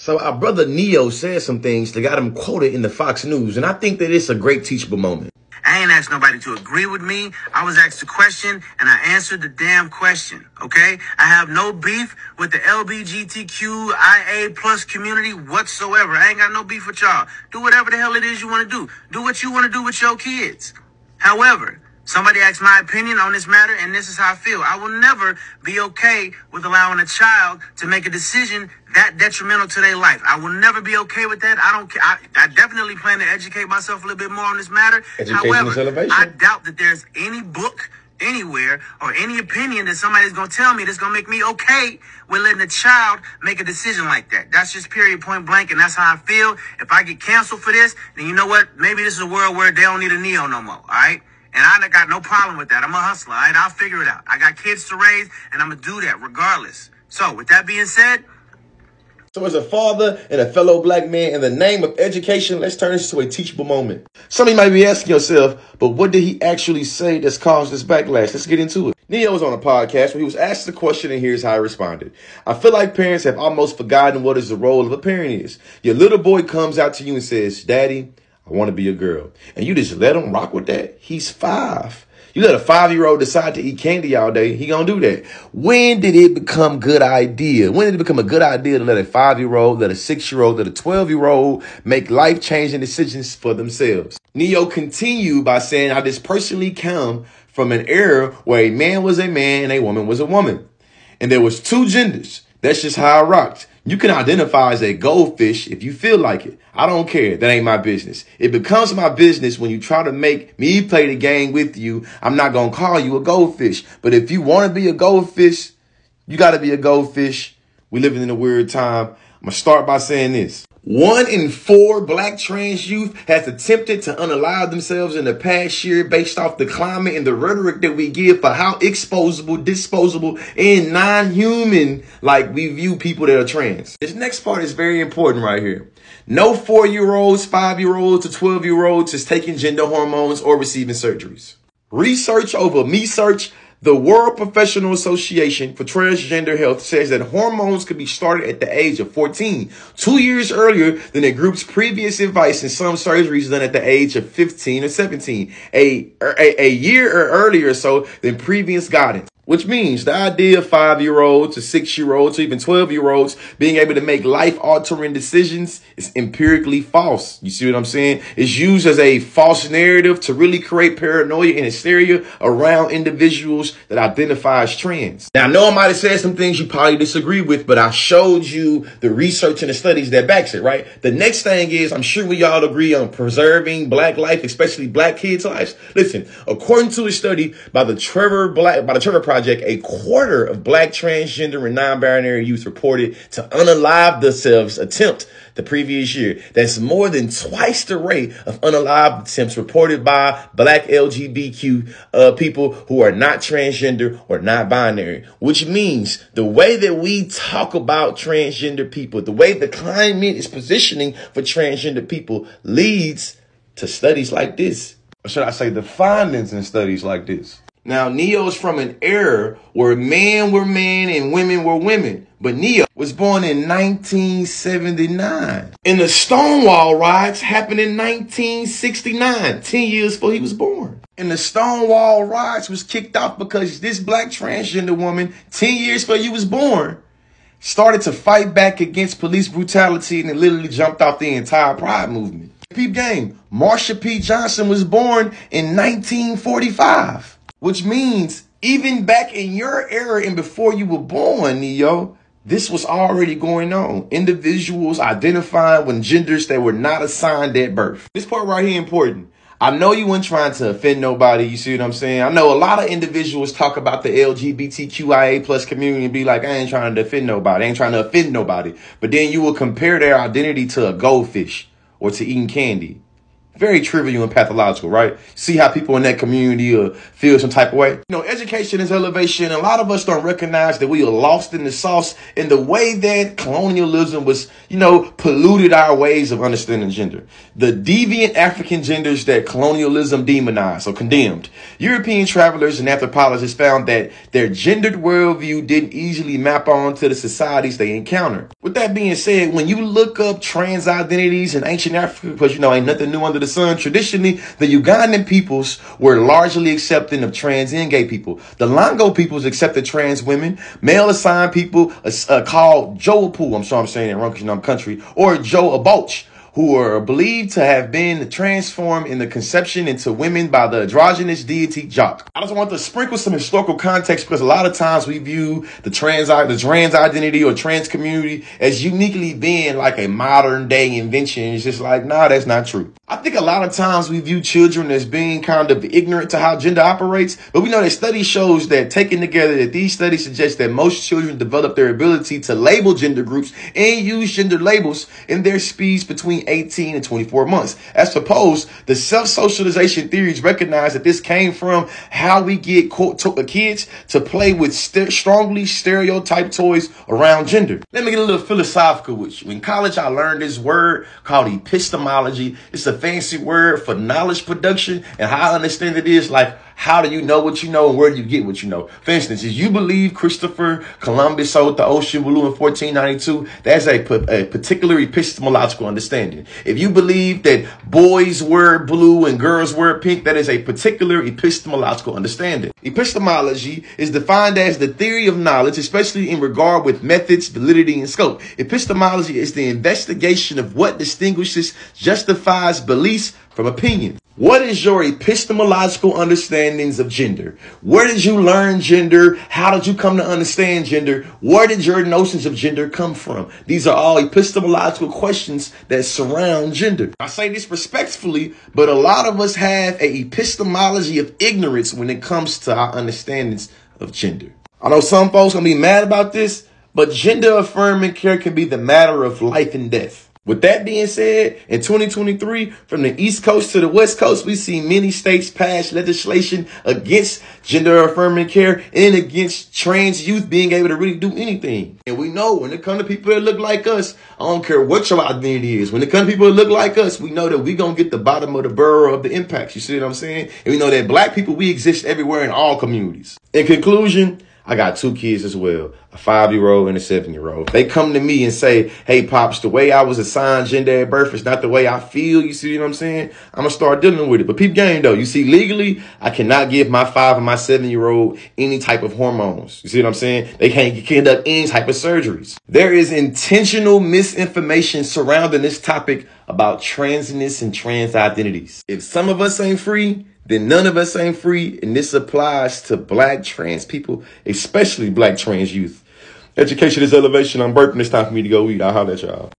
So our brother Neo said some things that got him quoted in the Fox News, and I think that it's a great teachable moment. I ain't asked nobody to agree with me. I was asked a question, and I answered the damn question, okay? I have no beef with the LGBTQ plus community whatsoever. I ain't got no beef with y'all. Do whatever the hell it is you want to do. Do what you want to do with your kids. However, somebody asked my opinion on this matter, and this is how I feel. I will never be okay with allowing a child to make a decision that detrimental to their life. I will never be okay with that. I don't care. I definitely plan to educate myself a little bit more on this matter. However, I doubt that there's any book anywhere or any opinion that somebody's going to tell me that's going to make me okay with letting a child make a decision like that. That's just period, point blank, and that's how I feel. If I get canceled for this, then you know what? Maybe this is a world where they don't need a Neo no more, all right? And I got no problem with that. I'm a hustler, all right? I'll figure it out. I got kids to raise, and I'm going to do that regardless. So with that being said, so as a father and a fellow black man, in the name of education, let's turn this to a teachable moment. Some of you might be asking yourself, but what did he actually say that's caused this backlash? Let's get into it. Neo was on a podcast where he was asked the question, and here's how he responded. I feel like parents have almost forgotten what is the role of a parent is. Your little boy comes out to you and says, Daddy, I want to be a girl. And you just let him rock with that. He's 5. You let a 5-year-old decide to eat candy all day, he gonna do that. When did it become a good idea? When did it become a good idea to let a 5-year-old, let a 6-year-old, let a 12-year-old make life-changing decisions for themselves? Neo continued by saying, I just personally come from an era where a man was a man and a woman was a woman. And there was 2 genders. That's just how I rocked. You can identify as a goldfish if you feel like it. I don't care. That ain't my business. It becomes my business when you try to make me play the game with you. I'm not going to call you a goldfish. But if you want to be a goldfish, you got to be a goldfish. We're living in a weird time. I'm going to start by saying this. 1 in 4 black trans youth has attempted to unalive themselves in the past year based off the climate and the rhetoric that we give for how exposable, disposable, and non-human like we view people that are trans. This next part is very important right here. No 4-year-olds, 5-year-olds, or 12-year-olds is taking gender hormones or receiving surgeries. Research over me search. The World Professional Association for Transgender Health says that hormones could be started at the age of 14, 2 years earlier than the group's previous advice, and some surgeries done at the age of 15 or 17, a year or earlier so than previous guidance. Which means the idea of 5-year-olds to 6-year-olds to even 12-year-olds being able to make life-altering decisions is empirically false. You see what I'm saying? It's used as a false narrative to really create paranoia and hysteria around individuals that identify as trans. Now, I know I might have said some things you probably disagree with, but I showed you the research and the studies that backs it, right? The next thing is, I'm sure we all agree on preserving black life, especially black kids' lives. Listen, according to a study by the Trevor Project, a quarter of black transgender and non-binary youth reported to unalive themselves attempt the previous year. That's more than twice the rate of unalived attempts reported by black LGBTQ people who are not transgender or not binary, which means the way that we talk about transgender people, the way the climate is positioning for transgender people leads to studies like this. Or should I say the findings in studies like this? Now, Neo's from an era where men were men and women were women. But Neo was born in 1979. And the Stonewall riots happened in 1969, 10 years before he was born. And the Stonewall riots was kicked off because this black transgender woman, 10 years before he was born, started to fight back against police brutality, and it literally jumped off the entire Pride movement. Peep game, Marsha P. Johnson was born in 1945. Which means even back in your era and before you were born, Neo, this was already going on. Individuals identifying with genders that were not assigned at birth. This part right here important. I know you weren't trying to offend nobody. You see what I'm saying? I know a lot of individuals talk about the LGBTQIA plus community and be like, I ain't trying to offend nobody. I ain't trying to offend nobody. But then you will compare their identity to a goldfish or to eating candy. Very trivial and pathological, right? See how people in that community feel some type of way. Education is elevation. A lot of us don't recognize that we are lost in the sauce in the way that colonialism was, polluted our ways of understanding gender. The deviant African genders that colonialism demonized or condemned. European travelers and anthropologists found that their gendered worldview didn't easily map onto the societies they encountered. With that being said, when you look up trans identities in ancient Africa, because ain't nothing new under the sun, traditionally, the Ugandan peoples were largely accepting of trans and gay people. The Longo peoples accepted trans women. Male assigned people called Joapu, I'm sure I'm saying it wrong because I'm country, or Joe Aboch, who are believed to have been transformed in the conception into women by the androgynous deity Jock. I just want to sprinkle some historical context because a lot of times we view the trans identity or trans community as uniquely being like a modern day invention. It's just like, nah, that's not true. I think a lot of times we view children as being kind of ignorant to how gender operates, but we know that study shows that taken together that these studies suggest that most children develop their ability to label gender groups and use gender labels in their speech between 18 and 24 months. As opposed, the self-socialization theories recognize that this came from how we get kids to play with strongly stereotyped toys around gender. Let me get a little philosophical with you. In college, I learned this word called epistemology. It's a fancy word for knowledge production, and how I understand it is like, how do you know what you know and where do you get what you know? For instance, if you believe Christopher Columbus sailed the ocean blue in 1492, that's a particular epistemological understanding. If you believe that boys wear blue and girls wear pink, that is a particular epistemological understanding. Epistemology is defined as the theory of knowledge, especially in regard with methods, validity, and scope. Epistemology is the investigation of what distinguishes, justifies beliefs from opinions. What is your epistemological understandings of gender? Where did you learn gender? How did you come to understand gender? Where did your notions of gender come from? These are all epistemological questions that surround gender. I say this respectfully, but a lot of us have an epistemology of ignorance when it comes to our understandings of gender. I know some folks gonna be mad about this, but gender affirming care can be the matter of life and death. With that being said, in 2023, from the East Coast to the West Coast, we see many states pass legislation against gender affirming care and against trans youth being able to really do anything. And we know when it comes to people that look like us, I don't care what your identity is. When it comes to people that look like us, we know that we going to get the bottom of the barrel of the impacts. You see what I'm saying? And we know that black people, we exist everywhere in all communities. In conclusion, I got 2 kids as well, a 5-year-old and a 7-year-old. They come to me and say, hey, Pops, the way I was assigned gender at birth is not the way I feel. You see what I'm saying? I'm going to start dealing with it. But peep game, though. You see, legally, I cannot give my 5 and my 7-year-old any type of hormones. You see what I'm saying? They can't conduct any type of surgeries. There is intentional misinformation surrounding this topic about transness and trans identities. If some of us ain't free, then none of us ain't free, and this applies to black trans people, especially black trans youth. Education is elevation. I'm burping. It's time for me to go eat. I'll holler at y'all.